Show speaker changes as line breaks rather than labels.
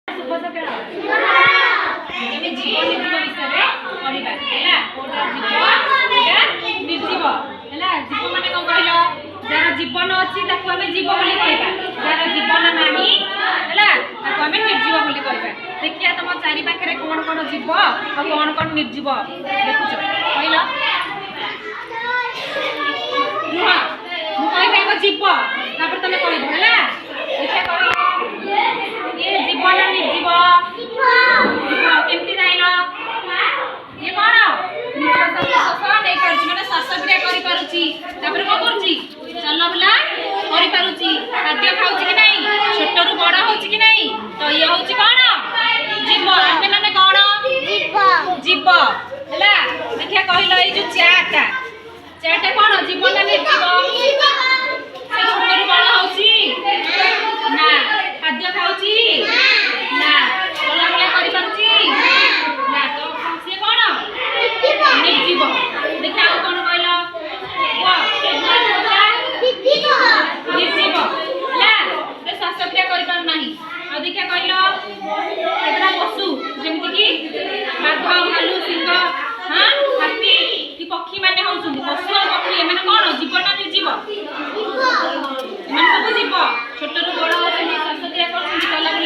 शुभ सकाळ ଆମେ ଜୀବ ନିର୍ଜୀବ ବିଷୟରେ ପଢିବା ହେଲା କୋଉଟା ଜୀବ କୋଉଟା ନିର୍ଜୀବ ହେଲା ଜୀବ ମାନେ କଣ କହିଲ ଯାହାର ଜୀବନ ଅଛି ତାକୁ ଆମେ ଜୀବ ବୋଲି କହିବା ଯାହାର ଜୀବନ ନାହିଁ ହେଲା ତାକୁ ଆମେ ନିର୍ଜୀବ ବୋଲି କହିବା ଦେଖିଆ ତମ ଚାରି ପାଖରେ କୋଣ କୋଣ ଜୀବ ଆଉ କୋଣ କୋଣ ନିର୍ଜୀବ ଦେଖୁଛ କହିଲ ରୁହ ମୁଁ କହିବି ଏକ ଜୀବ ତାପରେ ତମେ କହିବ ହେଲା ଦେଖିଆ କହିଲ ये जीवन निर्जीव केमती जाइल ये कौन निश्वास प्रश्वास नहीं करूची माने श्वास क्रिया करि पारुची तापर को करूची चल बुला करि पारुची खाद्य खाउची कि नहीं छोट रु बड़ होची कि नहीं तो ये होची कौन जीव आमे माने कौन जीव हला देखिया कहिलो ए जो चाटा कौन जीवन निर्जीव से छोट रु बड़ होची ना खाद्य खाउची ना चलाबुला करि पारुची ना तो से कोन निर्जीव देखा आ कोन कहलो निर्जीव ला से श्वास क्रिया करि पारु नाही आ देखा कहलो एबरा पशु जेमिति कि बाघ भालू सिंह हां हाथी कि पक्षी माने होउछन पशु और पक्षी एमाने कोन जीव ना निर्जीव एमाने सब जीव छोट रु बड़ होउछन श्वास क्रिया करछन चलाबुला